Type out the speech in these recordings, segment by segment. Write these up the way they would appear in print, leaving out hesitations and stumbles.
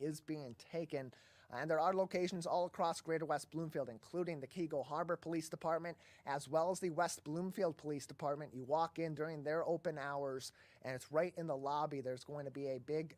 is being taken. And there are locations all across Greater West Bloomfield, including the Keego Harbor Police Department, as well as the West Bloomfield Police Department. You walk in during their open hours, and it's right in the lobby. There's going to be a big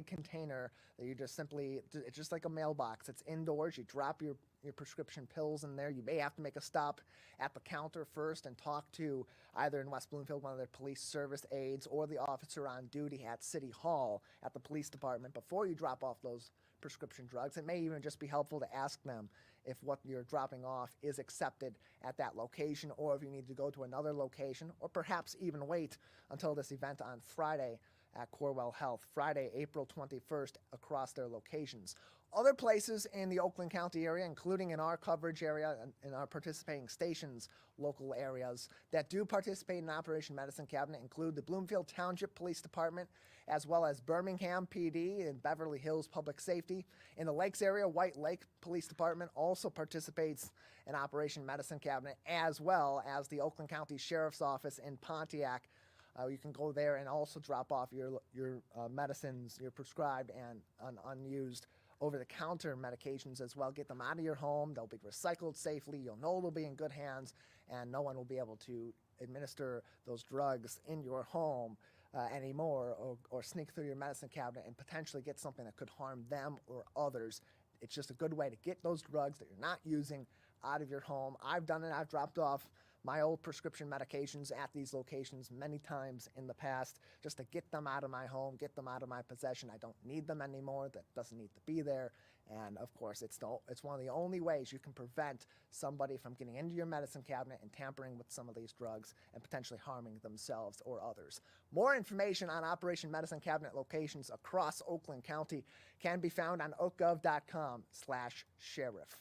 container that you just simply, it's just like a mailbox. It's indoors. You drop your prescription pills in there. You may have to make a stop at the counter first and talk to either in West Bloomfield one of their police service aides or the officer on duty at City Hall at the police department before you drop off those prescription drugs. It may even just be helpful to ask them if what you're dropping off is accepted at that location, or if you need to go to another location, or perhaps even wait until this event on Friday at Corewell Health, Friday, April 21st, across their locations. Other places in the Oakland County area, including in our coverage area and in our participating stations, local areas that do participate in Operation Medicine Cabinet, include the Bloomfield Township Police Department, as well as Birmingham PD and Beverly Hills Public Safety. In the Lakes area, White Lake Police Department also participates in Operation Medicine Cabinet, as well as the Oakland County Sheriff's Office in Pontiac. You can go there and also drop off your medicines, your prescribed and unused over-the-counter medications as well. Get them out of your home. They'll be recycled safely. You'll know they'll be in good hands, and no one will be able to administer those drugs in your home anymore, or sneak through your medicine cabinet and potentially get something that could harm them or others. It's just a good way to get those drugs that you're not using out of your home. I've done it. I've dropped off my old prescription medications at these locations many times in the past, just to get them out of my home, get them out of my possession. I don't need them anymore. That doesn't need to be there. And of course, it's one of the only ways you can prevent somebody from getting into your medicine cabinet and tampering with some of these drugs and potentially harming themselves or others. More information on Operation Medicine Cabinet locations across Oakland County can be found on oakgov.com/sheriff.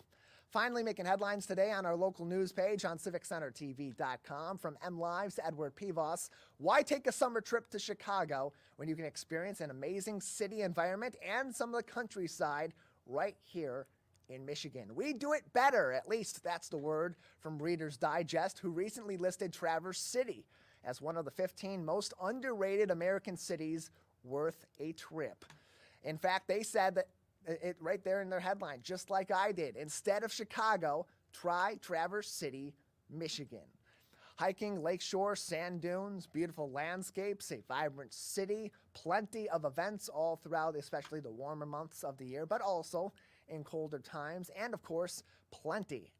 Finally, making headlines today on our local news page on civiccentertv.com. From MLive's Edward Pivos, why take a summer trip to Chicago when you can experience an amazing city environment and some of the countryside right here in Michigan? We do it better, at least that's the word from Reader's Digest, who recently listed Traverse City as one of the 15 most underrated American cities worth a trip. In fact, they said that it right there in their headline, just like I did. Instead of Chicago, try Traverse City, Michigan. Hiking, lakeshore, sand dunes, beautiful landscapes, a vibrant city, plenty of events all throughout, especially the warmer months of the year, but also in colder times, and of course, plenty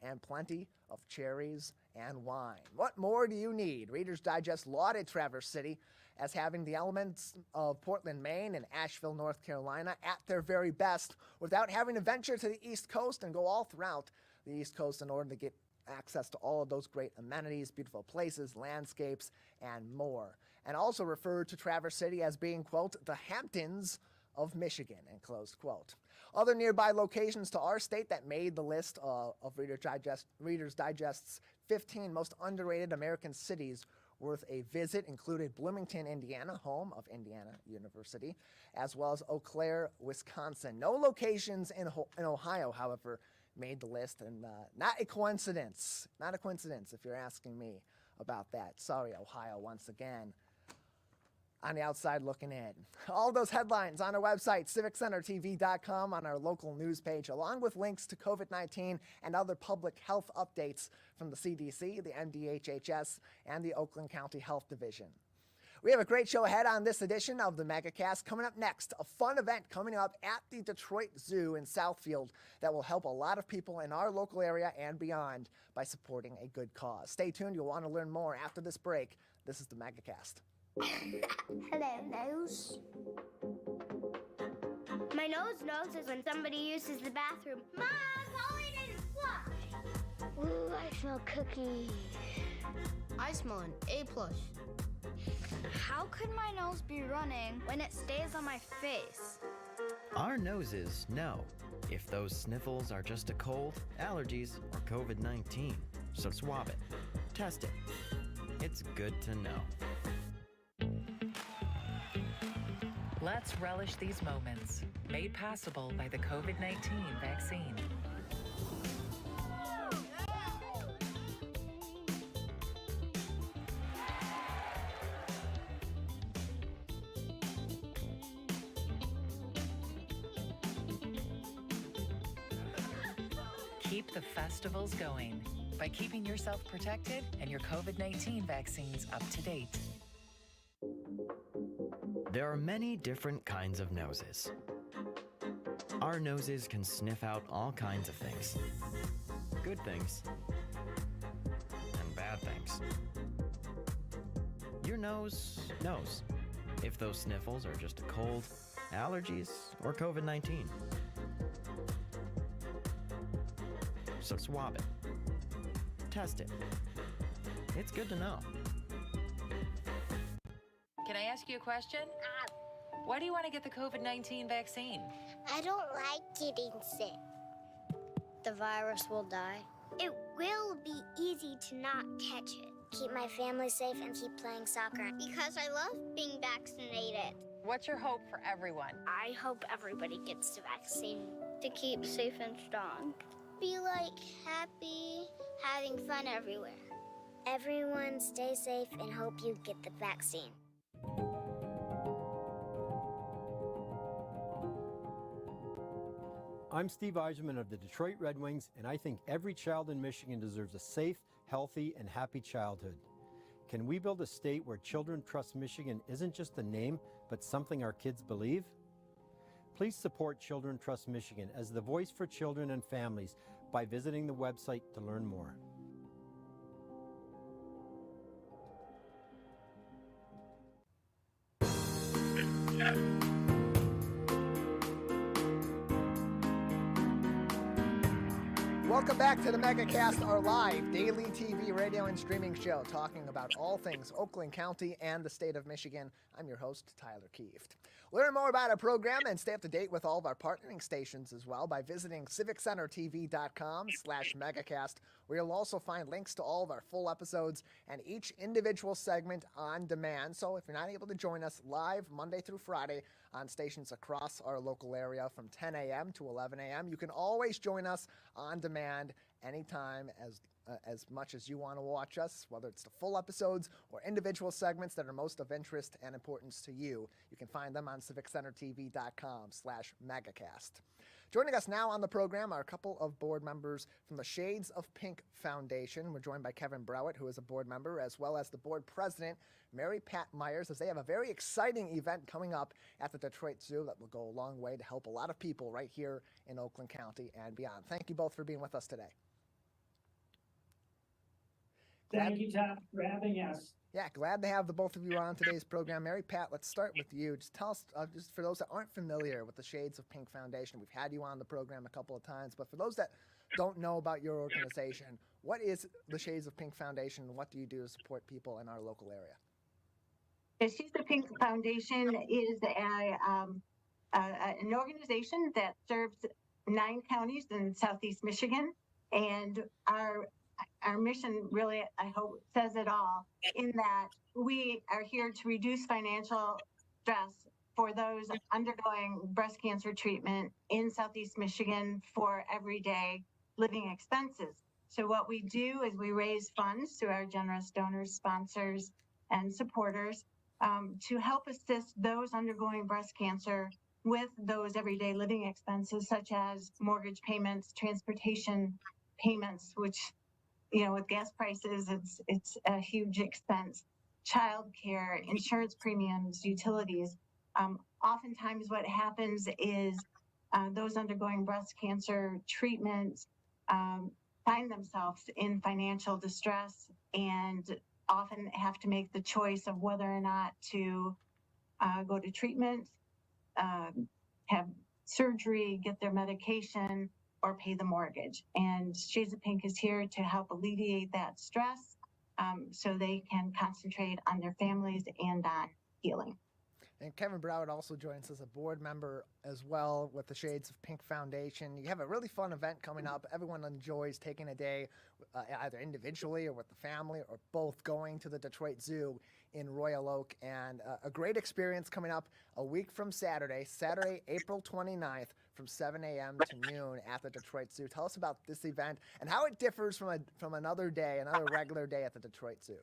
of cherries and wine. What more do you need? Reader's Digest lauded Traverse City as having the elements of Portland, Maine and Asheville, North Carolina at their very best, without having to venture to the East Coast and go all throughout the East Coast in order to get access to all of those great amenities, beautiful places, landscapes, and more. And also referred to Traverse City as being, quote, the Hamptons of Michigan, end close quote. Other nearby locations to our state that made the list of Reader's Digest's 15 most underrated American cities worth a visit included Bloomington, Indiana, home of Indiana University, as well as Eau Claire, Wisconsin. No locations in Ohio, however, made the list, and not a coincidence if you're asking me about that. Sorry, Ohio, once again. On the outside looking in. All those headlines on our website, civiccentertv.com, on our local news page, along with links to COVID-19 and other public health updates from the CDC, the MDHHS, and the Oakland County Health Division. We have a great show ahead on this edition of the Megacast. Coming up next, a fun event coming up at the Detroit Zoo in Southfield that will help a lot of people in our local area and beyond by supporting a good cause. Stay tuned. You'll want to learn more after this break. This is the Megacast. Hello, nose. My nose knows is when somebody uses the bathroom. Mom, Polly didn't flush. Ooh, I smell cookies. I smell an A+. How could my nose be running when it stays on my face? Our noses know if those sniffles are just a cold, allergies, or COVID-19. So swab it. Test it. It's good to know. Let's relish these moments, made possible by the COVID-19 vaccine. Keep the festivals going by keeping yourself protected and your COVID-19 vaccines up to date. There are many different kinds of noses. Our noses can sniff out all kinds of things. Good things and bad things. Your nose knows if those sniffles are just a cold, allergies, or COVID-19. So swab it. Test it. It's good to know. Can I ask you a question? Why do you want to get the COVID-19 vaccine? I don't like getting sick. The virus will die. It will be easy to not catch it. Keep my family safe and keep playing soccer. Because I love being vaccinated. What's your hope for everyone? I hope everybody gets the vaccine. To keep safe and strong. Be like happy, having fun everywhere. Everyone stay safe and hope you get the vaccine. I'm Steve Eiserman of the Detroit Red Wings, and I think every child in Michigan deserves a safe, healthy, and happy childhood. Can we build a state where Children Trust Michigan isn't just a name, but something our kids believe? Please support Children Trust Michigan as the voice for children and families by visiting the website to learn more. Welcome back to the Megacast, our live daily TV, radio, and streaming show talking about all things Oakland County and the state of Michigan. I'm your host, Tyler Kieft. Learn more about our program and stay up to date with all of our partnering stations as well by visiting civiccentertv.com/megacast, where you'll also find links to all of our full episodes and each individual segment on demand. So if you're not able to join us live Monday through Friday on stations across our local area from 10 a.m. to 11 a.m., you can always join us on demand anytime as much as you want to watch us, whether it's the full episodes or individual segments that are most of interest and importance to you. You can find them on civiccentertv.com/megacast. Joining us now on the program are a couple of board members from the Shades of Pink Foundation. We're joined by Kevin Browett, who is a board member, as well as the board president, Mary Pat Meyers, as they have a very exciting event coming up at the Detroit Zoo that will go a long way to help a lot of people right here in Oakland County and beyond. Thank you both for being with us today. Thank you, Tom, for having us. Yeah, glad to have the both of you on today's program. Mary Pat, let's start with you. Just tell us, just for those that aren't familiar with the Shades of Pink Foundation, we've had you on the program a couple of times, but for those that don't know about your organization, what is the Shades of Pink Foundation and what do you do to support people in our local area? The Shades of Pink Foundation is an organization that serves 9 counties in Southeast Michigan, and our mission really, I hope, says it all, in that we are here to reduce financial stress for those undergoing breast cancer treatment in Southeast Michigan for everyday living expenses. So what we do is we raise funds through our generous donors, sponsors, and supporters to help assist those undergoing breast cancer with those everyday living expenses, such as mortgage payments, transportation payments, which, you know, with gas prices, it's a huge expense, childcare, insurance premiums, utilities. Oftentimes what happens is those undergoing breast cancer treatment find themselves in financial distress and often have to make the choice of whether or not to go to treatment, have surgery, get their medication, or pay the mortgage. And Shades of Pink is here to help alleviate that stress so they can concentrate on their families and on healing. And Kevin Browett also joins as a board member as well with the Shades of Pink Foundation. You have a really fun event coming up. Everyone enjoys taking a day, either individually or with the family or both, going to the Detroit Zoo in Royal Oak. And a great experience coming up a week from Saturday, April 29th, from 7 a.m. to noon at the Detroit Zoo. Tell us about this event and how it differs from another day, another regular day at the Detroit Zoo.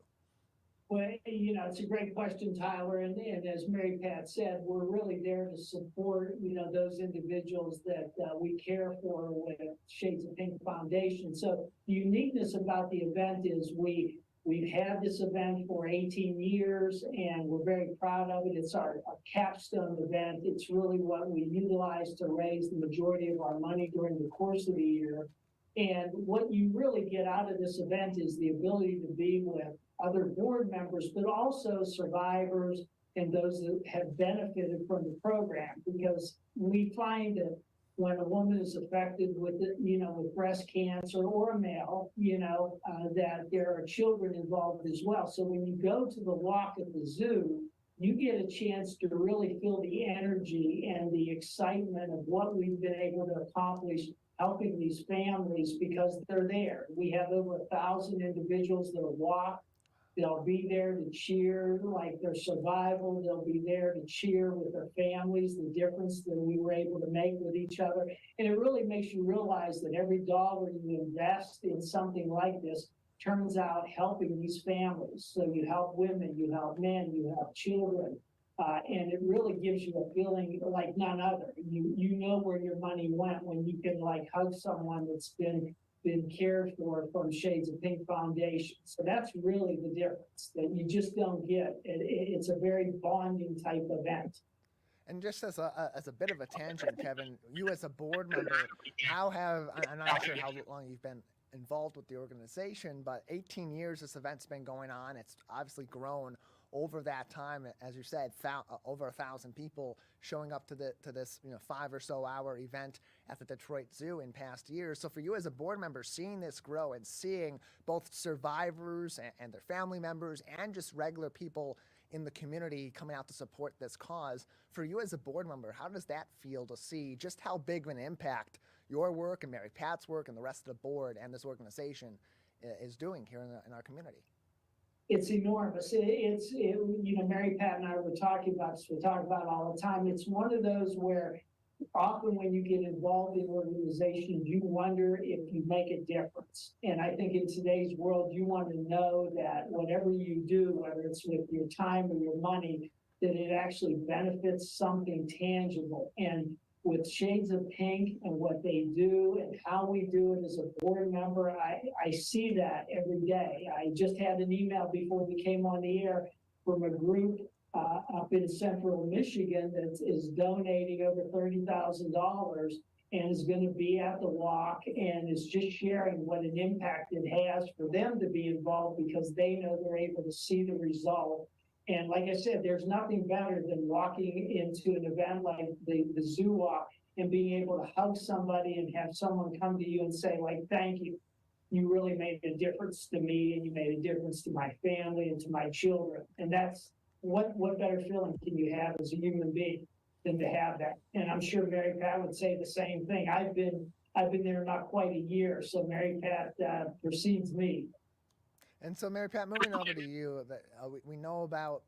Well, it's a great question, Tyler. And as Mary Pat said, we're really there to support, those individuals that we care for with Shades of Pink Foundation. So the uniqueness about the event is we've had this event for 18 years and we're very proud of it. It's our capstone event. It's really what we utilize to raise the majority of our money during the course of the year. And what you really get out of this event is the ability to be with other board members, but also survivors and those that have benefited from the program. Because we find that when a woman is affected with, with breast cancer, or a male, that there are children involved as well. So when you go to the walk at the zoo, you get a chance to really feel the energy and the excitement of what we've been able to accomplish helping these families, because they're there. We have over 1,000 individuals that walk. They'll be there to cheer like their survival. They'll be there to cheer with their families, the difference that we were able to make with each other. And it really makes you realize that every dollar you invest in something like this turns out helping these families. So you help women, you help men, you help children. And it really gives you a feeling like none other. You know where your money went when you can hug someone that's been cared for from Shades of Pink Foundation. So that's really the difference that you just don't get. It's a very bonding type event. And just as a bit of a tangent, Kevin, you as a board member, I'm not sure how long you've been involved with the organization, but 18 years this event's been going on. It's obviously grown over that time. As you said, over 1,000 people showing up to this 5 or so hour event at the Detroit Zoo in past years. So for you as a board member, seeing this grow and seeing both survivors and their family members and just regular people in the community coming out to support this cause, for you as a board member, how does that feel to see just how big of an impact your work and Mary Pat's work and the rest of the board and this organization is doing here in our community? It's enormous. Mary Pat and I were talking about this. We talk about it all the time. It's one of those where often when you get involved in organizations, you wonder if you make a difference. And I think in today's world, you want to know that whatever you do, whether it's with your time or your money, that it actually benefits something tangible. And with Shades of Pink and what they do and how we do it as a board member, I see that every day. I just had an email before we came on the air from a group up in central Michigan that is donating over $30,000 and is going to be at the walk and is just sharing what an impact it has for them to be involved, because they know they're able to see the result. And like I said, there's nothing better than walking into an event like the Zoo Walk and being able to hug somebody and have someone come to you and say, thank you. You really made a difference to me, and you made a difference to my family and to my children. And that's what better feeling can you have as a human being than to have that? And I'm sure Mary Pat would say the same thing. I've been there not quite a year, so Mary Pat precedes me. And so, Mary Pat, moving over to you, we know about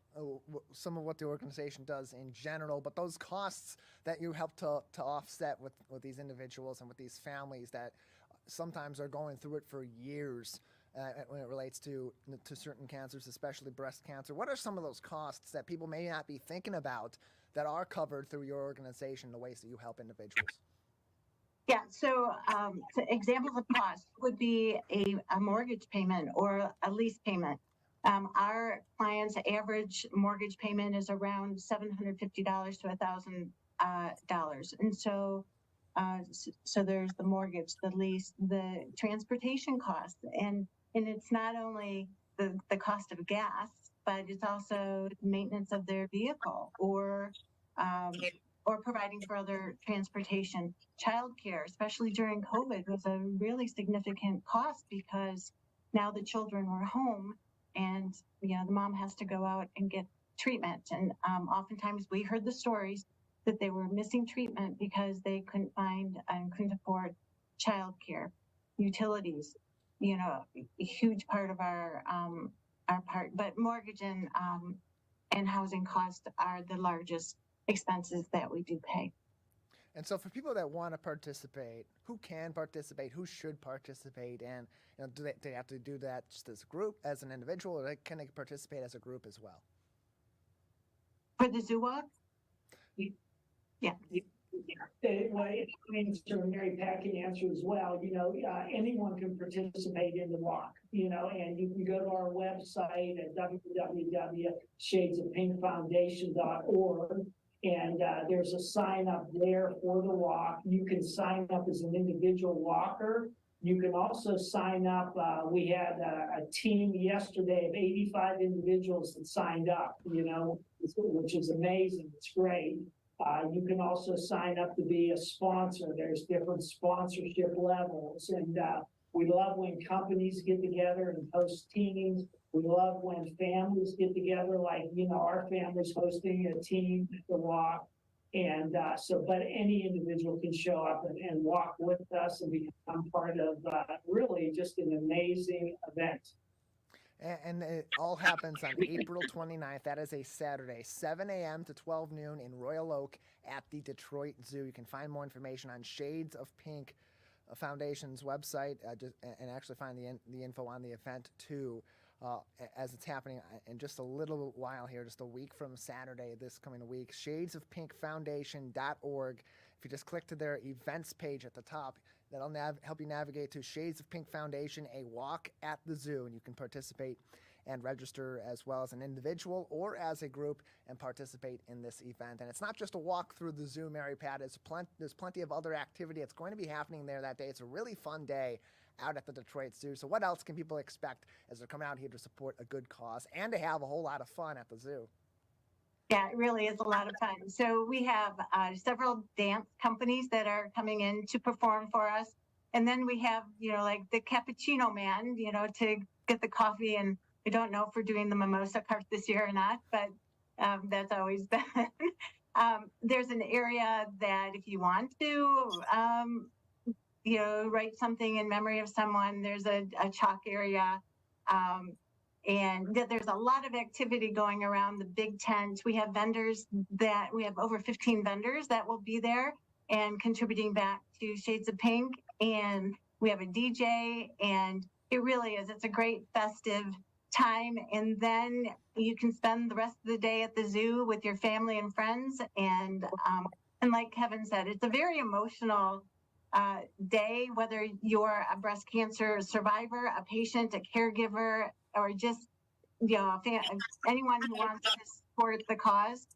some of what the organization does in general, but those costs that you help to offset with these individuals and with these families that sometimes are going through it for years when it relates to certain cancers, especially breast cancer. What are some of those costs that people may not be thinking about that are covered through your organization, the ways that you help individuals? Yeah, so examples of costs would be a mortgage payment or a lease payment. Our clients' average mortgage payment is around $750 to $1,000. And so there's the mortgage, the lease, the transportation costs. And it's not only the cost of gas, but it's also maintenance of their vehicle or providing for other transportation. Childcare, especially during COVID, was a really significant cost because now the children were home and the mom has to go out and get treatment. And oftentimes we heard the stories that they were missing treatment because they couldn't find and couldn't afford childcare, utilities, a huge part of our part. But mortgage and housing costs are the largest expenses that we do pay. And so for people that want to participate, who can participate, who should participate, and do they have to do that just as a group, as an individual, or can they participate as a group as well? For the zoo walk? Yeah. Well, I mean, sure, Mary Pat can answer as well. Anyone can participate in the walk, and you can go to our website at www.shadesofpinkfoundation.org. And there's a sign up there for the walk. You can sign up as an individual walker. You can also sign up. We had a team yesterday of 85 individuals that signed up, which is amazing. It's great. You can also sign up to be a sponsor. There's different sponsorship levels. And we love when companies get together and host teams. We love when families get together, like, our family's hosting a team at the walk. And but any individual can show up and walk with us and become part of really just an amazing event. And it all happens on April 29th. That is a Saturday, 7 a.m. to 12 noon in Royal Oak at the Detroit Zoo. You can find more information on Shades of Pink Foundation's website and actually find the info on the event too. As it's happening in just a little while here, just a week from Saturday this coming week. shadesofpinkfoundation.org. If you just click to their events page at the top, that'll help you navigate to Shades of Pink Foundation, a walk at the zoo, and you can participate and register as well as an individual or as a group and participate in this event. And it's not just a walk through the zoo, Mary Pat. There's plenty of other activity that's going to be happening there that day. It's a really fun day out at the Detroit Zoo. So what else can people expect as they're coming out here to support a good cause and to have a whole lot of fun at the zoo? Yeah, it really is a lot of fun. So we have several dance companies that are coming in to perform for us. And then we have, like the Cappuccino Man, to get the coffee. And I don't know if we're doing the mimosa cart this year or not, but that's always been. There's an area that if you want to, write something in memory of someone, there's a chalk area. And there's a lot of activity going around the big tent. We have we have over 15 vendors that will be there and contributing back to Shades of Pink. And we have a DJ, and it really is. It's a great festive time. And then you can spend the rest of the day at the zoo with your family and friends. And like Kevin said, it's a very emotional day, whether you're a breast cancer survivor, a patient, a caregiver, or just anyone who wants to support the cause,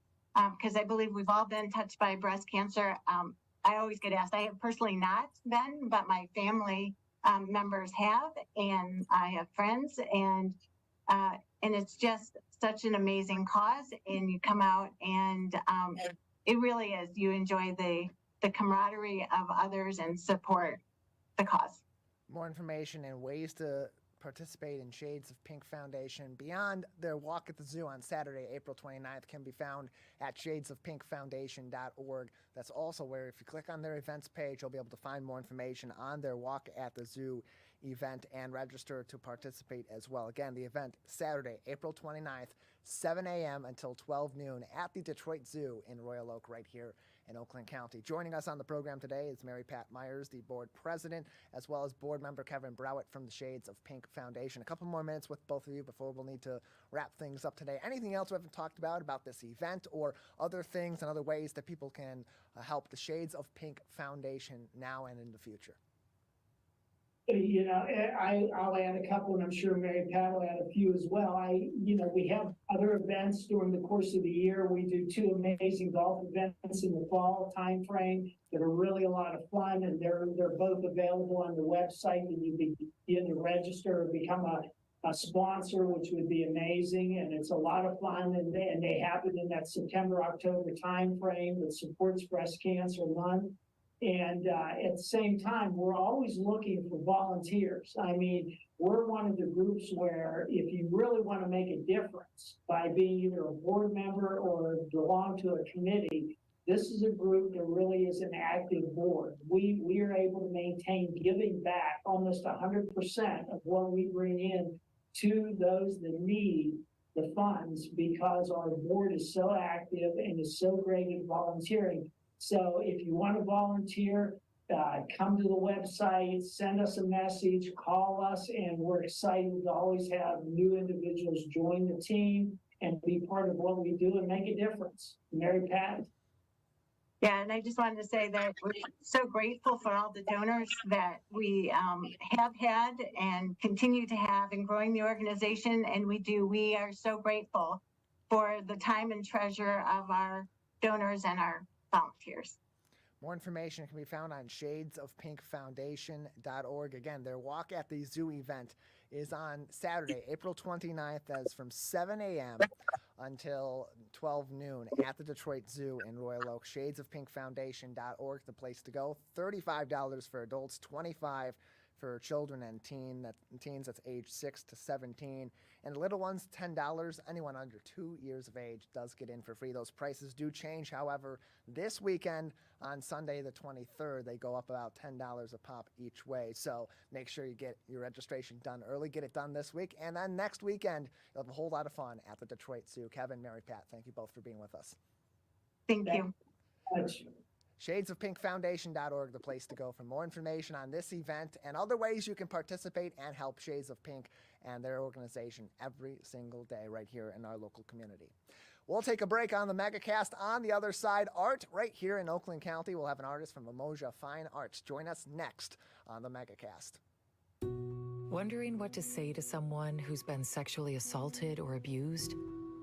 because I believe we've all been touched by breast cancer. I always get asked. I have personally not been, but my family members have, and I have friends, and it's just such an amazing cause. And you come out, and it really is. You enjoy the camaraderie of others and support the cause. More information and ways to participate in Shades of Pink Foundation beyond their walk at the zoo on Saturday, April 29th can be found at shadesofpinkfoundation.org. That's also where, if you click on their events page, you'll be able to find more information on their walk at the zoo event and register to participate as well. Again, the event Saturday, April 29th, 7 a.m. until 12 noon at the Detroit Zoo in Royal Oak right here in Oakland County. Joining us on the program today is Mary Pat Meyers, the board president, as well as board member Kevin Browett from the Shades of Pink Foundation. A couple more minutes with both of you before we'll need to wrap things up today. Anything else we haven't talked about this event, or other things and other ways that people can help the Shades of Pink Foundation now and in the future? I'll add a couple, and I'm sure Mary Pat will add a few as well. We have other events during the course of the year. We do 2 amazing golf events in the fall timeframe that are really a lot of fun, and they're both available on the website. And you begin to register and become a sponsor, which would be amazing. And it's a lot of fun, and they happen in that September-October timeframe that supports Breast Cancer Month. And at the same time, we're always looking for volunteers. I mean, we're one of the groups where if you really want to make a difference by being either a board member or belong to a committee, this is a group that really is an active board. We are able to maintain giving back almost 100% of what we bring in to those that need the funds, because our board is so active and is so great at volunteering. So if you want to volunteer, come to the website, send us a message, call us, and we're excited to always have new individuals join the team and be part of what we do and make a difference. Mary Pat? Yeah, and I just wanted to say that we're so grateful for all the donors that we have had and continue to have in growing the organization. And we are so grateful for the time and treasure of our donors and our volunteers. More information can be found on shadesofpinkfoundation.org. Again, their Walk at the Zoo event is on Saturday, April 29th. That's from 7 a.m. until 12 noon at the Detroit Zoo in Royal Oak. Shadesofpinkfoundation.org, the place to go. $35 for adults, $25 for children and teens, that's age 6 to 17. And the little ones, $10. Anyone under 2 years of age does get in for free. Those prices do change. However, this weekend on Sunday the 23rd, they go up about $10 a pop each way. So make sure you get your registration done early. Get it done this week. And then next weekend, you'll have a whole lot of fun at the Detroit Zoo. Kevin, Mary Pat, thank you both for being with us. Thank you. Shadesofpinkfoundation.org, the place to go for more information on this event and other ways you can participate and help Shades of Pink and their organization every single day right here in our local community. We'll take a break on the Megacast. On the other side, art right here in Oakland County. We'll have an artist from Umoja Fine Arts join us next on the Megacast. Wondering what to say to someone who's been sexually assaulted or abused?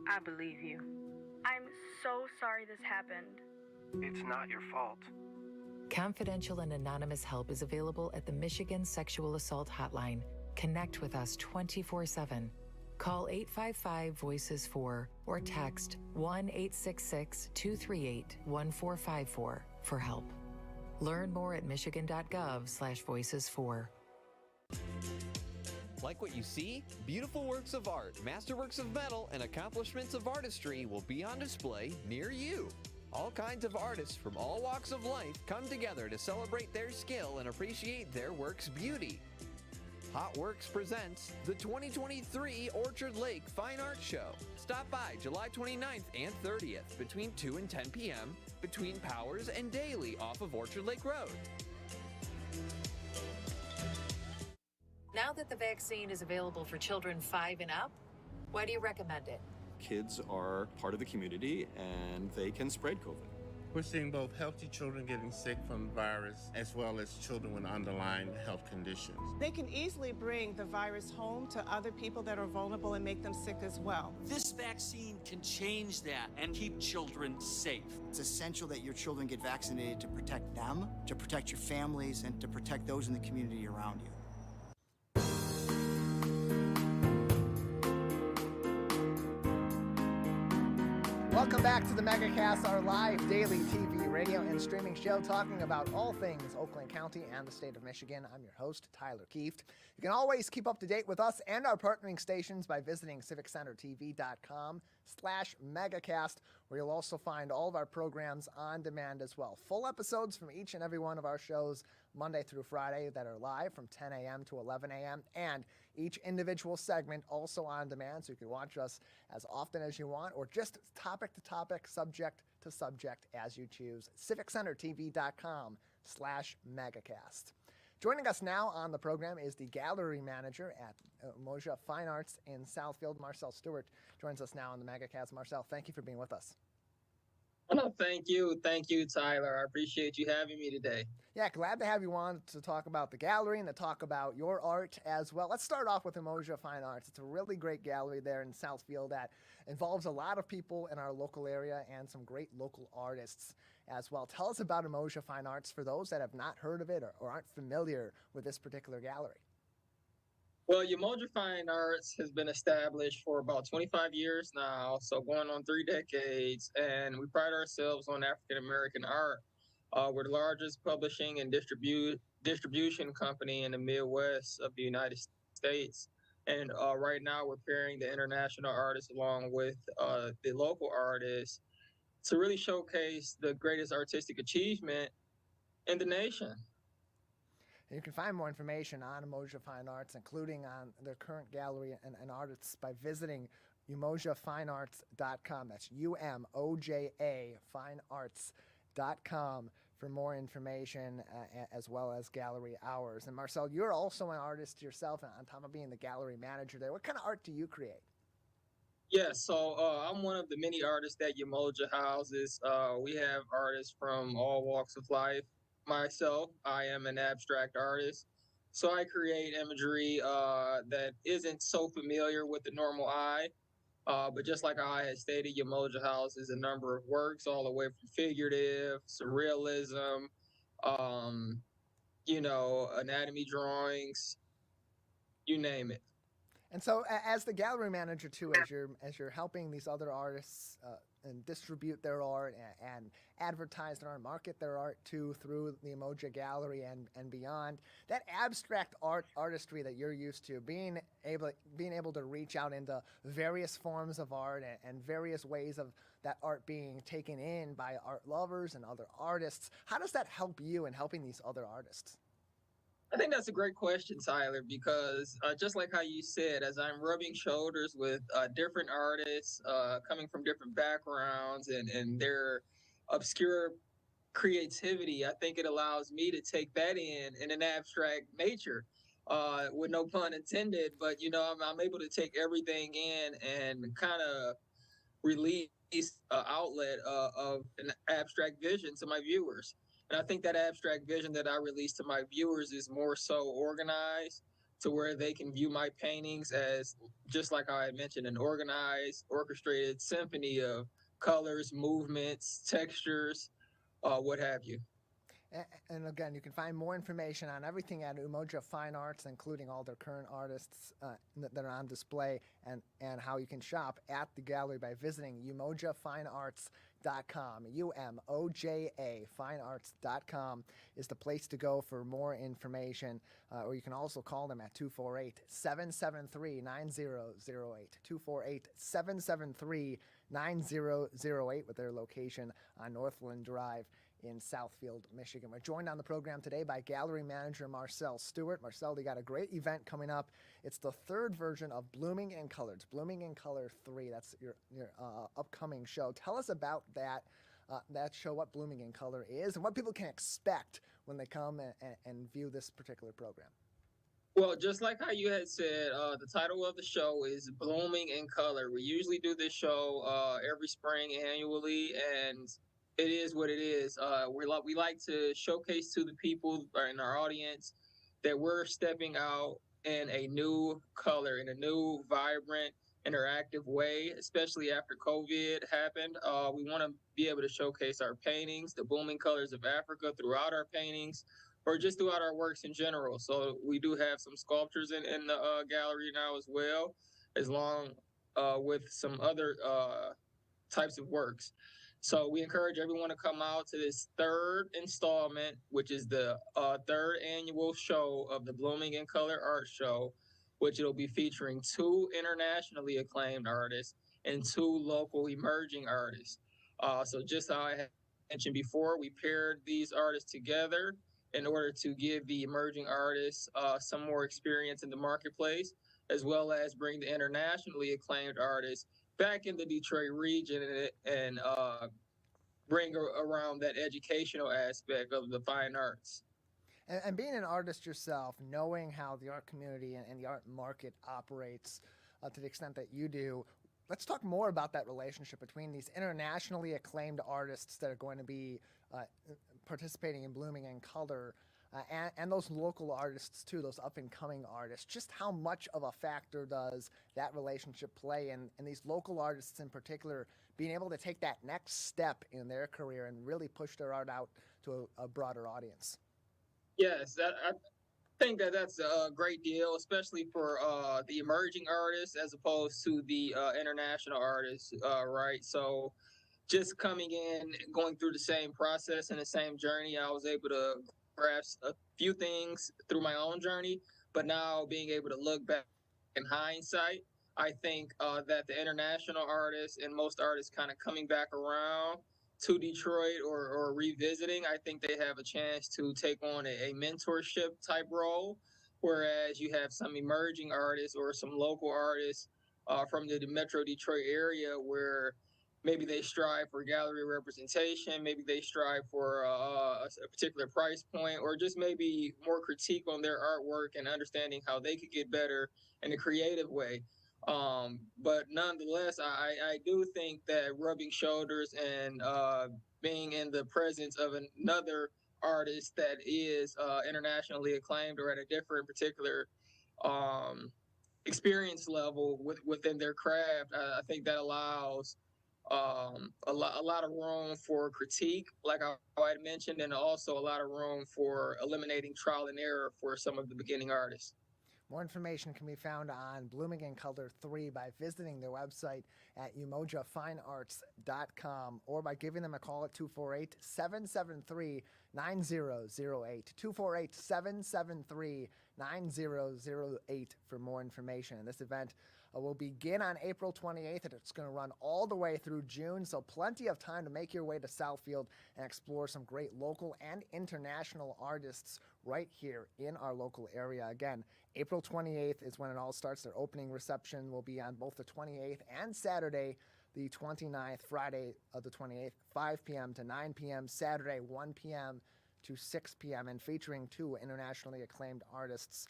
I believe you. I'm so sorry this happened. It's not your fault. Confidential and anonymous help is available at the Michigan Sexual Assault Hotline. Connect with us 24/7. Call 855-VOICES-4 or text 1-866-238-1454 for help. Learn more at michigan.gov/voices4. Like what you see? Beautiful works of art, masterworks of metal, and accomplishments of artistry will be on display near you. All kinds of artists from all walks of life come together to celebrate their skill and appreciate their work's beauty. Hot Works presents the 2023 Orchard Lake Fine Art Show. Stop by July 29th and 30th between 2 and 10 p.m. between Powers and Daly off of Orchard Lake Road. Now that the vaccine is available for children 5 and up, why do you recommend it? Kids are part of the community and they can spread COVID. We're seeing both healthy children getting sick from the virus as well as children with underlying health conditions. They can easily bring the virus home to other people that are vulnerable and make them sick as well. This vaccine can change that and keep children safe. It's essential that your children get vaccinated to protect them, to protect your families, and to protect those in the community around you. Welcome back to the Megacast, our live daily TV, radio, and streaming show talking about all things Oakland County and the state of Michigan. I'm your host, Tyler Kieft. You can always keep up to date with us and our partnering stations by visiting civiccentertv.com/megacast, where you'll also find all of our programs on demand as well. Full episodes from each and every one of our shows Monday through Friday that are live from 10 a.m. to 11 a.m. and each individual segment also on demand, so you can watch us as often as you want or just topic to topic, subject to subject as you choose. civiccentertv.com/megacast. Joining us now on the program is the gallery manager at Umoja Fine Arts in Southfield, Marcel Stewart, joins us now on the Megacast. Marcel, thank you for being with us. No, thank you, Tyler. I appreciate you having me today. Yeah, glad to have you on to talk about the gallery and to talk about your art as well. Let's start off with Umoja Fine Arts. It's a really great gallery there in Southfield that involves a lot of people in our local area and some great local artists as well. Tell us about Umoja Fine Arts for those that have not heard of it or aren't familiar with this particular gallery. Well, Umoja Fine Arts has been established for about 25 years now, so going on 3 decades, and we pride ourselves on African American art. We're the largest publishing and distribution company in the Midwest of the United States. And right now we're pairing the international artists along with the local artists to really showcase the greatest artistic achievement in the nation. And you can find more information on Umoja Fine Arts, including on their current gallery and artists, by visiting umojafinearts.com. That's UMOJA, finearts.com. finearts.com for more information as well as gallery hours. And Marcel, you're also an artist yourself, on top of being the gallery manager there. What kind of art do you create? Yeah, so I'm one of the many artists that Umoja houses. We have artists from all walks of life. Myself, I am an abstract artist. So I create imagery that isn't so familiar with the normal eye. But just like I had stated, Umoja houses a number of works, all the way from figurative, surrealism, anatomy drawings, you name it. And so, as the gallery manager too, as you're helping these other artists and distribute their art and advertise their art, market their art too through the Umoja Gallery and beyond, that abstract artistry that you're used to, being able to reach out into various forms of art and various ways of that art being taken in by art lovers and other artists, how does that help you in helping these other artists? I think that's a great question, Tyler, because just like how you said, as I'm rubbing shoulders with different artists coming from different backgrounds and their obscure creativity, I think it allows me to take that in an abstract nature, with no pun intended. But, I'm able to take everything in and kind of release an outlet of an abstract vision to my viewers. And I think that abstract vision that I release to my viewers is more so organized to where they can view my paintings as, just like I had mentioned, an organized, orchestrated symphony of colors, movements, textures, what have you. And again, you can find more information on everything at Umoja Fine Arts, including all their current artists that are on display, and how you can shop at the gallery by visiting umojafinearts.com. UMOJA finearts.com is the place to go for more information, or you can also call them at 248-773-9008, 248-773-9008 with their location on Northland Drive in Southfield, Michigan. We're joined on the program today by gallery manager Marcel Stewart. Marcel, they got a great event coming up. It's the third version of Blooming in Color. It's Blooming in Color 3. That's your upcoming show. Tell us about that show, what Blooming in Color is, and what people can expect when they come and view this particular program. Well, just like how you had said, the title of the show is Blooming in Color. We usually do this show every spring annually, and it is what it is. We like to showcase to the people in our audience that we're stepping out in a new color, in a new, vibrant, interactive way, especially after COVID happened. We want to be able to showcase our paintings, the booming colors of Africa throughout our paintings, or just throughout our works in general. So we do have some sculptures in the gallery now as well, as long with some other types of works. So we encourage everyone to come out to this third installment, which is the third annual show of the Blooming in Color Art Show, which it'll be featuring 2 internationally acclaimed artists and 2 local emerging artists. So just how I had mentioned before, we paired these artists together in order to give the emerging artists some more experience in the marketplace, as well as bring the internationally acclaimed artists back in the Detroit region and bring around that educational aspect of the fine arts. And being an artist yourself, knowing how the art community and the art market operates to the extent that you do, let's talk more about that relationship between these internationally acclaimed artists that are going to be participating in Blooming in Color and those local artists too, those up-and-coming artists. Just how much of a factor does that relationship play, and these local artists in particular being able to take that next step in their career and really push their art out to a broader audience? Yes, I think that's a great deal, especially for the emerging artists as opposed to the international artists, right? So just coming in, going through the same process and the same journey, I was able to grasp a few things through my own journey, but now being able to look back in hindsight, I think that the international artists and most artists kind of coming back around to Detroit or revisiting, I think they have a chance to take on a mentorship type role, whereas you have some emerging artists or some local artists from the Metro Detroit area where maybe they strive for gallery representation, maybe they strive for a particular price point, or just maybe more critique on their artwork and understanding how they could get better in a creative way. But nonetheless, I do think that rubbing shoulders and being in the presence of another artist that is internationally acclaimed or at a different particular experience level within their craft, I think that allows a lot of room for critique, like I had mentioned, and also a lot of room for eliminating trial and error for some of the beginning artists. More information can be found on Blooming in Color 3 by visiting their website at umojafinearts.com or by giving them a call at 248-773-9008. 248-773-9008 for more information. And this event will begin on April 28th, and it's going to run all the way through June, so plenty of time to make your way to Southfield and explore some great local and international artists right here in our local area. Again, April 28th is when it all starts. Their opening reception will be on both the 28th and Saturday, the 29th, Friday of the 28th, 5 p.m. to 9 p.m., Saturday, 1 p.m. to 6 p.m., and featuring 2 internationally acclaimed artists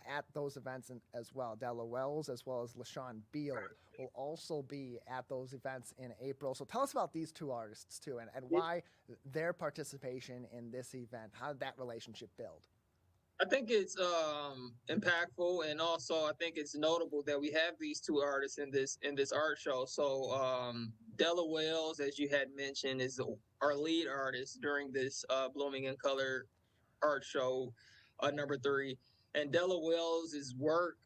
at those events as well. Della Wells as well as LaShawn Beal will also be at those events in April. So tell us about these 2 artists too, and why their participation in this event. How did that relationship build? I think it's impactful, and also I think it's notable that we have these 2 artists in this art show. So Della Wells, as you had mentioned, is our lead artist during this Blooming in Color art show, number 3. And Della Wells' work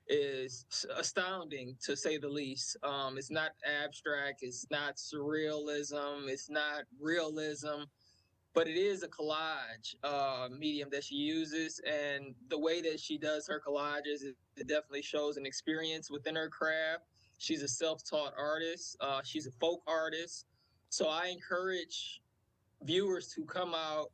is astounding, to say the least. It's not abstract, it's not surrealism, it's not realism, but it is a collage medium that she uses. And the way that she does her collages, it definitely shows an experience within her craft. She's a self-taught artist. She's a folk artist. So I encourage viewers to come out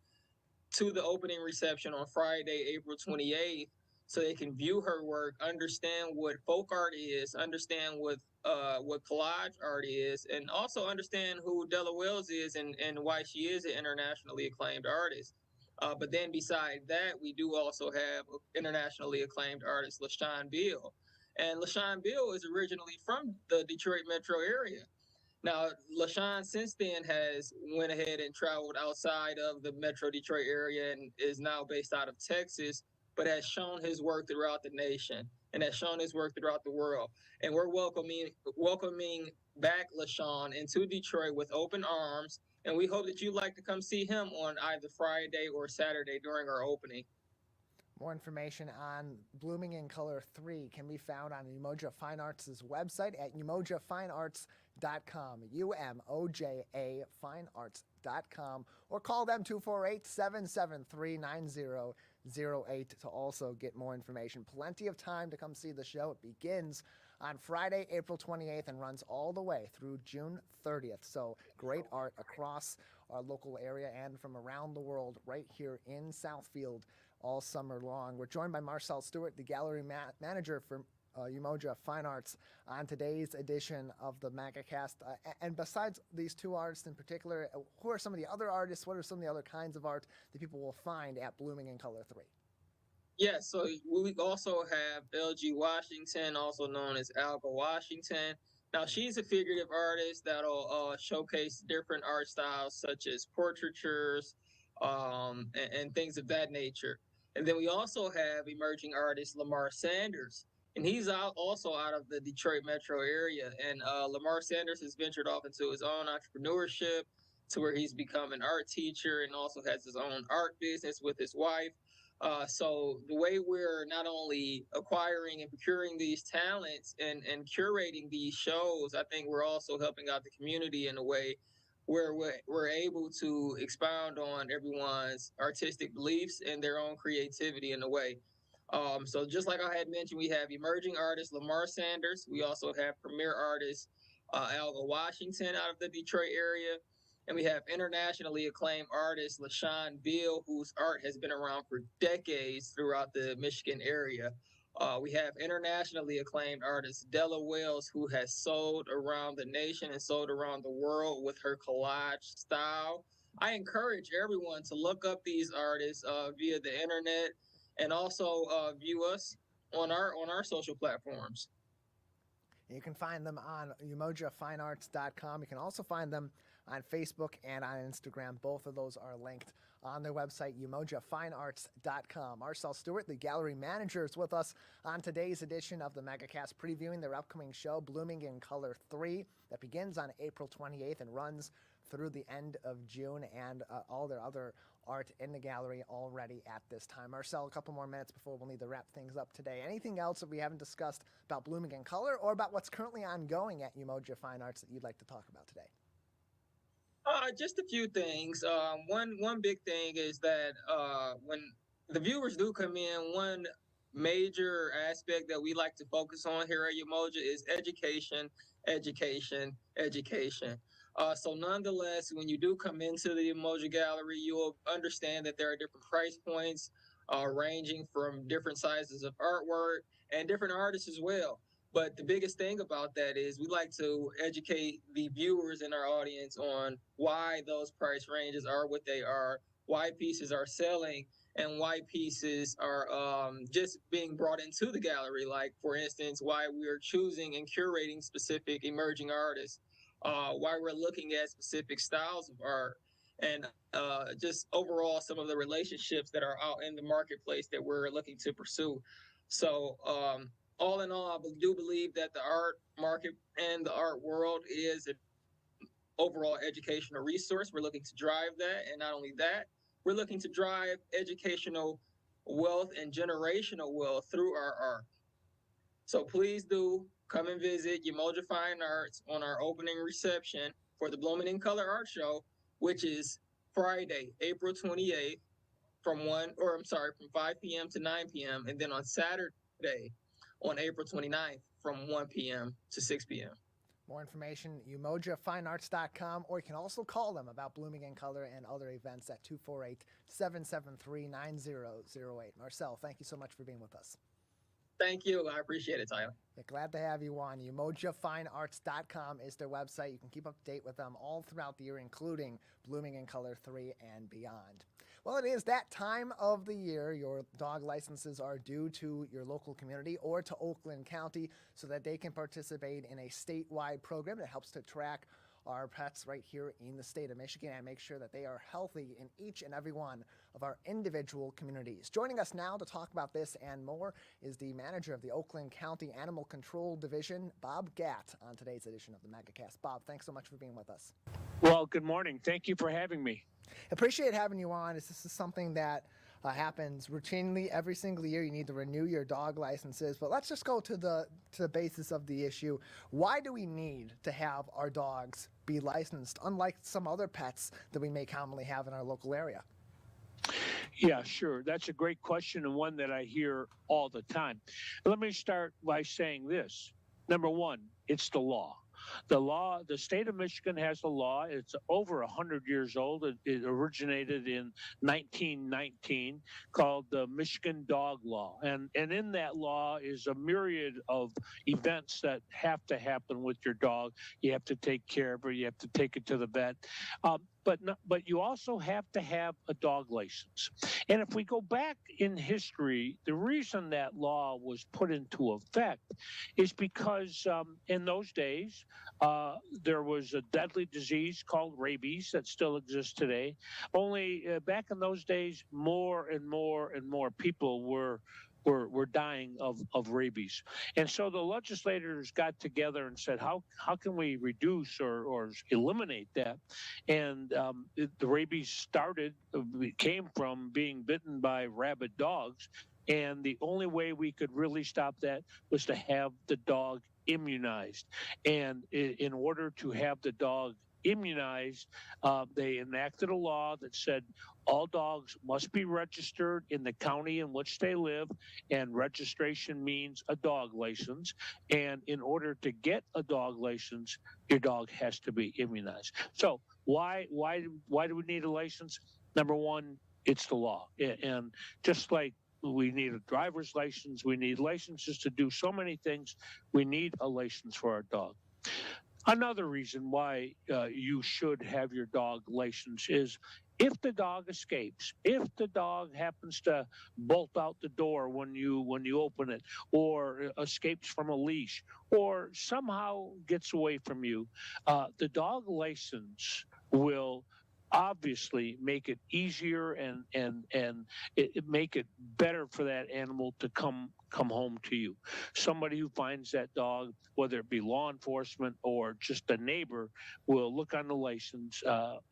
to the opening reception on Friday, April 28th, so they can view her work, understand what folk art is, understand what collage art is, and also understand who Della Wells is and why she is an internationally acclaimed artist. But then beside that, we do also have internationally acclaimed artist LaShawn Beal. And LaShawn Beal is originally from the Detroit metro area. Now, LaShawn since then has went ahead and traveled outside of the Metro Detroit area and is now based out of Texas, but has shown his work throughout the nation and has shown his work throughout the world. And we're welcoming back LaShawn into Detroit with open arms, and we hope that you'd like to come see him on either Friday or Saturday during our opening. More information on Blooming in Color 3 can be found on Umoja Fine Arts' website at umojafinearts.com, UMOJA finearts.com, or call them 248-773-9008 to also get more information. Plenty of time to come see the show. It begins on Friday, April 28th and runs all the way through June 30th. So great art across our local area and from around the world right here in Southfield all summer long. We're joined by Marcel Stewart, the gallery manager for Umoja Fine Arts, on today's edition of the Megacast. And besides these 2 artists in particular, who are some of the other artists? What are some of the other kinds of art that people will find at Blooming in Color 3? Yeah, so we also have LG Washington, also known as Alga Washington. Now, she's a figurative artist that'll showcase different art styles such as portraitures and things of that nature. And then we also have emerging artist Lamar Sanders, and he's also out of the Detroit metro area. And Lamar Sanders has ventured off into his own entrepreneurship to where he's become an art teacher and also has his own art business with his wife. So the way we're not only acquiring and procuring these talents and curating these shows, I think we're also helping out the community in a way where we're able to expound on everyone's artistic beliefs and their own creativity in a way. So just like I had mentioned, we have emerging artist Lamar Sanders. We also have premier artist Alga Washington out of the Detroit area. And we have internationally acclaimed artist LaShawn Beal, whose art has been around for decades throughout the Michigan area. We have internationally acclaimed artist Della Wells, who has sold around the nation and sold around the world with her collage style. I encourage everyone to look up these artists via the internet and also view us on our social platforms. You can find them on umojafinearts.com. You can also find them on Facebook and on Instagram. Both of those are linked on their website, umojafinearts.com. Marcel Stewart, the gallery manager, is with us on today's edition of the Megacast, previewing their upcoming show, Blooming in Color 3, that begins on April 28th and runs through the end of June, and all their other art in the gallery already at this time. Marcel, a couple more minutes before we'll need to wrap things up today. Anything else that we haven't discussed about Blooming in Color or about what's currently ongoing at Umoja Fine Arts that you'd like to talk about today? Just a few things. One big thing is that when the viewers do come in, one major aspect that we like to focus on here at Umoja is education, education, education. So nonetheless, when you do come into the Umoja Gallery, you'll understand that there are different price points ranging from different sizes of artwork and different artists as well. But the biggest thing about that is we like to educate the viewers in our audience on why those price ranges are what they are, why pieces are selling, and why pieces are just being brought into the gallery. Like, for instance, why we're choosing and curating specific emerging artists, why we're looking at specific styles of art, and just overall some of the relationships that are out in the marketplace that we're looking to pursue. So, all in all, I do believe that the art market and the art world is an overall educational resource. We're looking to drive that. And not only that, we're looking to drive educational wealth and generational wealth through our art. So please do come and visit Umoja Fine Arts on our opening reception for the Blooming in Color Art Show, which is Friday, April 28th from 5 p.m. to 9 p.m. And then on Saturday, on April 29th from 1 p.m. to 6 p.m. More information, umojafinearts.com, or you can also call them about Blooming in Color and other events at 248-773-9008. Marcel, thank you so much for being with us. Thank you. I appreciate it, Tyler. Yeah, glad to have you on. umojafinearts.com is their website. You can keep up to date with them all throughout the year, including Blooming in Color 3 and beyond. Well, it is that time of the year. Your dog licenses are due to your local community or to Oakland County so that they can participate in a statewide program that helps to track our pets right here in the state of Michigan and make sure that they are healthy in each and every one of our individual communities. Joining us now to talk about this and more is the manager of the Oakland County Animal Control Division, Bob Gatt, on today's edition of the Megacast. Bob, thanks so much for being with us. Well, good morning. Thank you for having me. Appreciate having you on. This is something that happens routinely every single year. You need to renew your dog licenses. But let's just go to the basis of the issue. Why do we need to have our dogs be licensed, unlike some other pets that we may commonly have in our local area? Yeah, sure. That's a great question and one that I hear all the time. Let me start by saying this. Number one, it's the law. The state of Michigan has a law. It's over 100 years old. It originated in 1919, called the Michigan Dog Law. And in that law is a myriad of events that have to happen with your dog. You have to take care of her. You have to take it to the vet. But you also have to have a dog license. And if we go back in history, the reason that law was put into effect is because in those days, there was a deadly disease called rabies that still exists today. Only back in those days, more and more and more people were dying of rabies. And so the legislators got together and said, how can we reduce or eliminate that? And the rabies came from being bitten by rabid dogs. And the only way we could really stop that was to have the dog immunized. And in order to have the dog immunized, they enacted a law that said all dogs must be registered in the county in which they live, and registration means a dog license. And in order to get a dog license, your dog has to be immunized. So why do we need a license? Number one, it's the law. And just like we need a driver's license. We need licenses to do so many things. We need a license for our dog. Another reason why you should have your dog licensed is if the dog escapes, if the dog happens to bolt out the door when you open it, or escapes from a leash, or somehow gets away from you, the dog license will obviously make it easier and it make it better for that animal to come home to you. Somebody who finds that dog, whether it be law enforcement or just a neighbor, will look on the license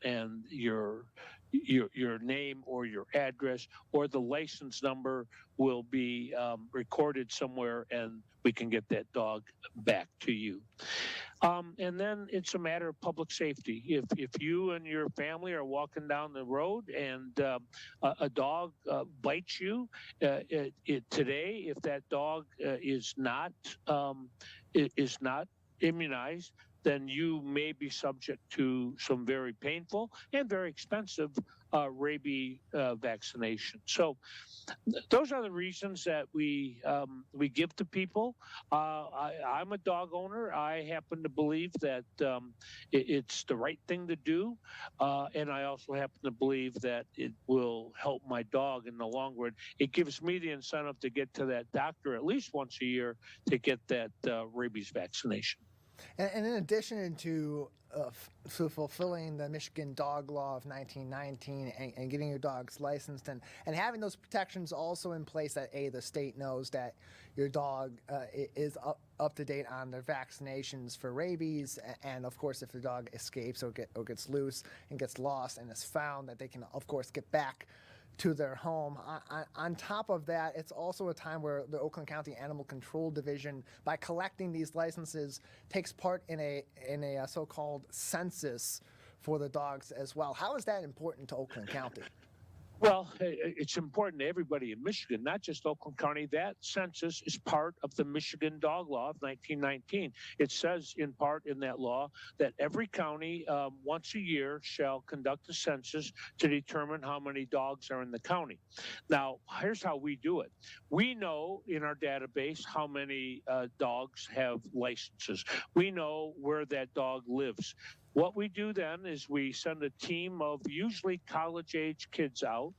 and your name or your address or the license number will be recorded somewhere, and we can get that dog back to you. And then it's a matter of public safety. If you and your family are walking down the road and a dog bites you today, if that dog is not immunized, then you may be subject to some very painful and very expensive rabies vaccination. So those are the reasons that we give to people. I'm a dog owner. I happen to believe that it's the right thing to do, and I also happen to believe that it will help my dog in the long run. It gives me the incentive to get to that doctor at least once a year to get that rabies vaccination. And in addition to fulfilling the Michigan Dog Law of 1919 and getting your dogs licensed and having those protections also in place that the state knows that your dog is up to date on their vaccinations for rabies, and of course if the dog escapes or gets loose and gets lost and is found, that they can of course get back to their home. On top of that, it's also a time where the Oakland County Animal Control Division, by collecting these licenses, takes part in a so-called census for the dogs as well. How is that important to Oakland County? Well, it's important to everybody in Michigan, not just Oakland County. That census is part of the Michigan Dog Law of 1919. It says in part in that law that every county once a year shall conduct a census to determine how many dogs are in the county. Now, here's how we do it. We know in our database how many dogs have licenses. We know where that dog lives. What we do then is we send a team of usually college-age kids out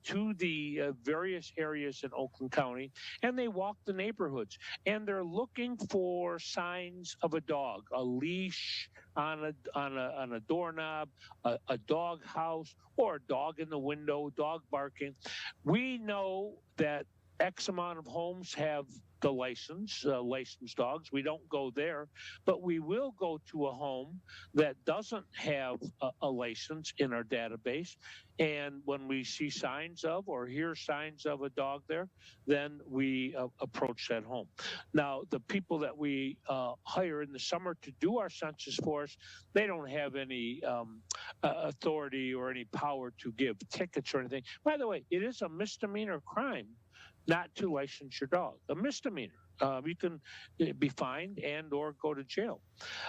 to the various areas in Oakland County, and they walk the neighborhoods, and they're looking for signs of a dog, a leash on a doorknob, a dog house, or a dog in the window, dog barking. We know that X amount of homes have the licensed dogs. We don't go there, but we will go to a home that doesn't have a license in our database. And when we see signs of or hear signs of a dog there, then we approach that home. Now, the people that we hire in the summer to do our census for us, they don't have any authority or any power to give tickets or anything. By the way, it is a misdemeanor crime not to license your dog, a misdemeanor. You can be fined and or go to jail.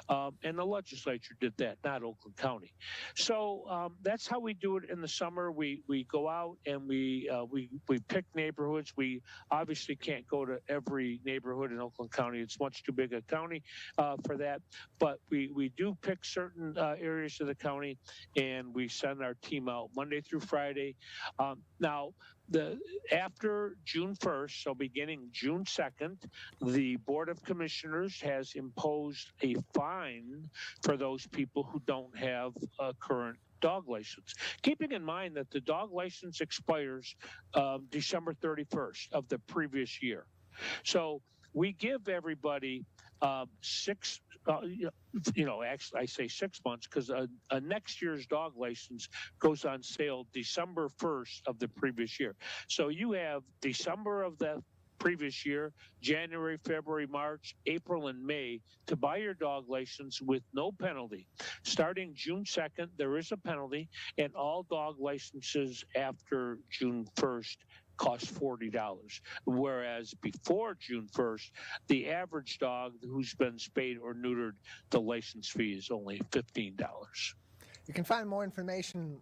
And the legislature did that, not Oakland County. So that's how we do it in the summer. We go out and we pick neighborhoods. We obviously can't go to every neighborhood in Oakland County. It's much too big a county for that. But we do pick certain areas of the county, and we send our team out Monday through Friday. Now, after June 1st, so beginning June 2nd, the Board of Commissioners has imposed a fine for those people who don't have a current dog license. Keeping in mind that the dog license expires December 31st of the previous year. So we give everybody actually I say 6 months because a next year's dog license goes on sale December 1st of the previous year. So you have December of the previous year, January, February, March, April, and May to buy your dog license with no penalty. Starting June 2nd, there is a penalty, and all dog licenses after June 1st cost $40, whereas before June 1st, the average dog who's been spayed or neutered, the license fee is only $15. You can find more information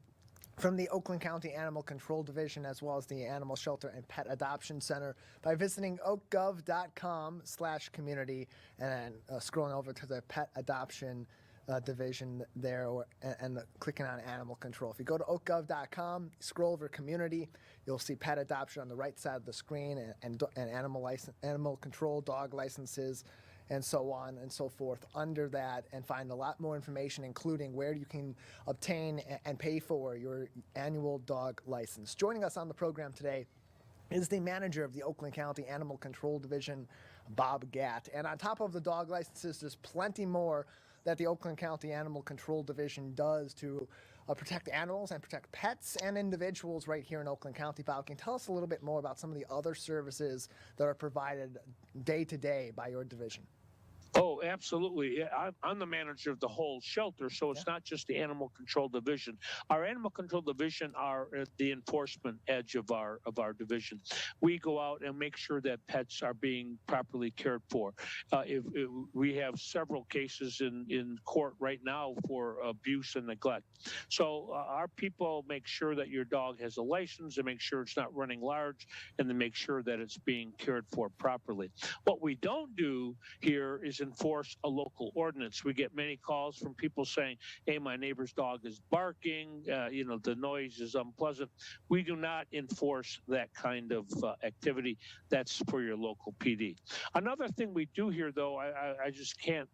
from the Oakland County Animal Control Division, as well as the Animal Shelter and Pet Adoption Center, by visiting oakgov.com/community and then scrolling over to the Pet Adoption division there, and clicking on Animal Control. If you go to oakgov.com, scroll over Community, you'll see Pet Adoption on the right side of the screen, and animal control, dog licenses, and so on and so forth under that, and find a lot more information, including where you can obtain and pay for your annual dog license. Joining us on the program today is the manager of the Oakland County Animal Control Division, Bob Gatt. And on top of the dog licenses, there's plenty more that the Oakland County Animal Control Division does to protect animals and protect pets and individuals right here in Oakland County. Bob, can you tell us a little bit more about some of the other services that are provided day to day by your division? Oh, absolutely. I'm the manager of the whole shelter, so it's not just the Animal Control Division. Our Animal Control Division are the enforcement edge of our division. We go out and make sure that pets are being properly cared for. We have several cases in court right now for abuse and neglect. So our people make sure that your dog has a license, and make sure it's not running large, and then make sure that it's being cared for properly. What we don't do here is enforce a local ordinance. We get many calls from people saying, hey, my neighbor's dog is barking, the noise is unpleasant. We do not enforce that kind of activity. That's for your local PD. Another thing we do here, though, I just can't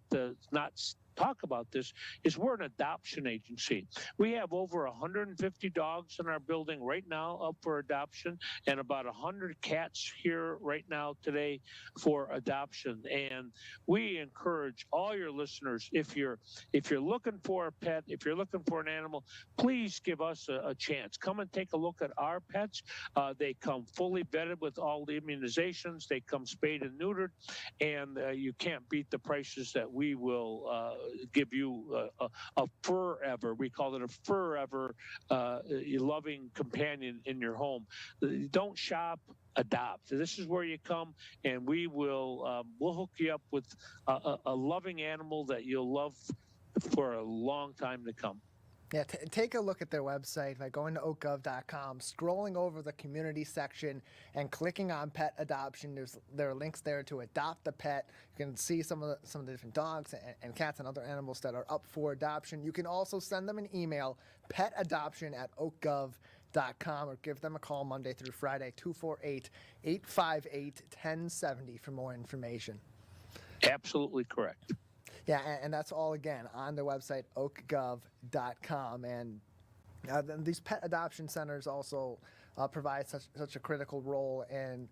not talk about this, is we're an adoption agency. We have over 150 dogs in our building right now up for adoption, and about 100 cats here right now today for adoption. And we encourage all your listeners, if you're looking for a pet, if you're looking for an animal, please give us a chance. Come and take a look at our pets. They come fully vetted with all the immunizations. They come spayed and neutered, and you can't beat the prices that we will give you a forever, we call it a forever loving companion in your home. Don't shop, adopt. This is where you come, and we'll hook you up with a loving animal that you'll love for a long time to come. Yeah, take a look at their website by going to oakgov.com, scrolling over the community section, and clicking on pet adoption. There are links there to adopt a pet. You can see some of the different dogs and cats and other animals that are up for adoption. You can also send them an email, petadoption@oakgov.com, or give them a call Monday through Friday, 248-858-1070 for more information. Absolutely correct. Yeah, and that's all, again, on their website, oakgov.com. And these pet adoption centers also provide such a critical role in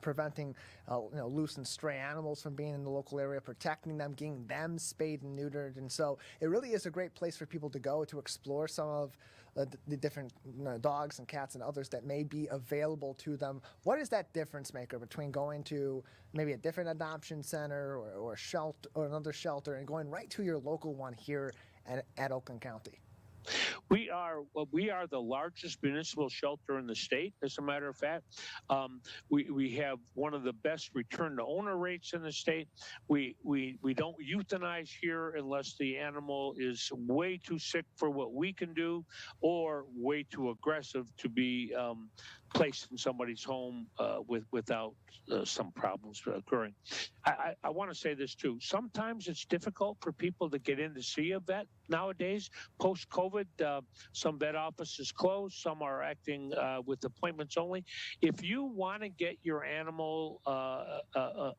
preventing loose and stray animals from being in the local area, protecting them, getting them spayed and neutered. And so it really is a great place for people to go to explore some of the different dogs and cats and others that may be available to them. What is that difference maker between going to maybe a different adoption center or shelter or another shelter and going right to your local one here at Oakland County? We are the largest municipal shelter in the state. As a matter of fact, we have one of the best return to owner rates in the state. We don't euthanize here unless the animal is way too sick for what we can do, or way too aggressive to be placed in somebody's home without some problems occurring. I want to say this too. Sometimes it's difficult for people to get in to see a vet nowadays. Post-COVID, some vet offices closed. Some are acting with appointments only. If you want to get your animal, I'm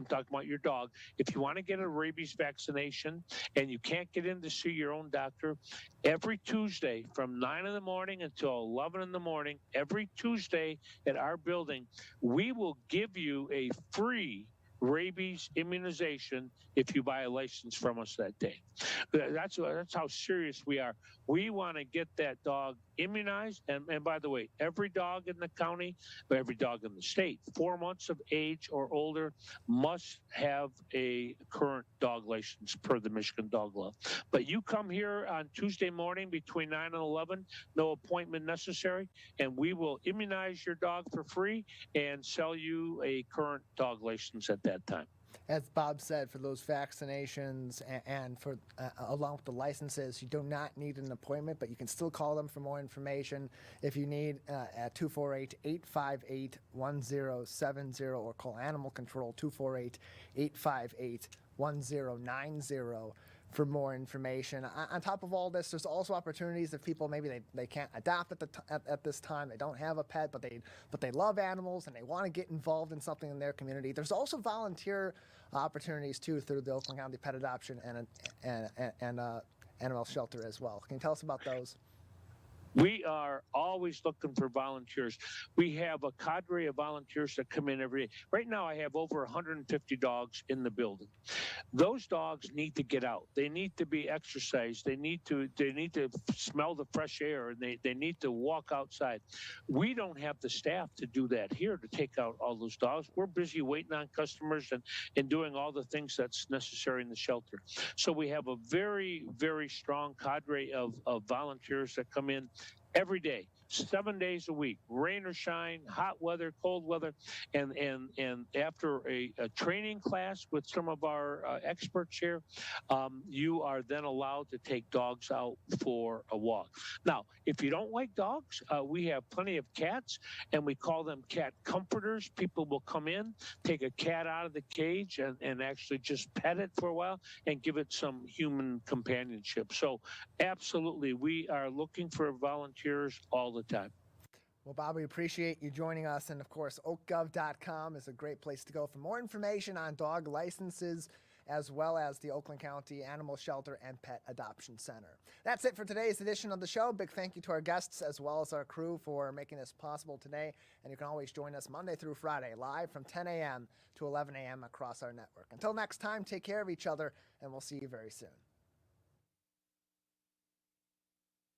talking about your dog, if you want to get a rabies vaccination and you can't get in to see your own doctor, every Tuesday from 9 in the morning until 11 in the morning, every Tuesday at our building, we will give you a free rabies immunization if you buy a license from us that day. That's how serious we are. We want to get that dog immunized. And by the way, every dog in the county, every dog in the state, 4 months of age or older must have a current dog license per the Michigan dog law. But you come here on Tuesday morning between 9 and 11, no appointment necessary, and we will immunize your dog for free and sell you a current dog license at that time. As Bob said, for those vaccinations and for along with the licenses, you do not need an appointment, but you can still call them for more information if you need at 248-858-1070 or call Animal Control 248-858-1090 for more information. On top of all this, there's also opportunities if people maybe they can't adopt at this time, they don't have a pet, but they love animals and they want to get involved in something in their community. There's also volunteer opportunities too through the Oakland County Pet Adoption and Animal Shelter as well. Can you tell us about those? We are always looking for volunteers. We have a cadre of volunteers that come in every day. Right now, I have over 150 dogs in the building. Those dogs need to get out. They need to be exercised. They need to smell the fresh air, and they need to walk outside. We don't have the staff to do that here to take out all those dogs. We're busy waiting on customers and doing all the things that's necessary in the shelter. So we have a very, very strong cadre of volunteers that come in every day, 7 days a week, rain or shine, hot weather, cold weather, and after a training class with some of our experts here, you are then allowed to take dogs out for a walk. Now, if you don't like dogs, we have plenty of cats, and we call them cat comforters. People will come in, take a cat out of the cage, and actually just pet it for a while and give it some human companionship. So absolutely, we are looking for volunteers all the time. Well, Bob, we appreciate you joining us. And, of course, oakgov.com is a great place to go for more information on dog licenses, as well as the Oakland County Animal Shelter and Pet Adoption Center. That's it for today's edition of the show. Big thank you to our guests as well as our crew for making this possible today. And you can always join us Monday through Friday, live from 10 a.m. to 11 a.m. across our network. Until next time, take care of each other, and we'll see you very soon.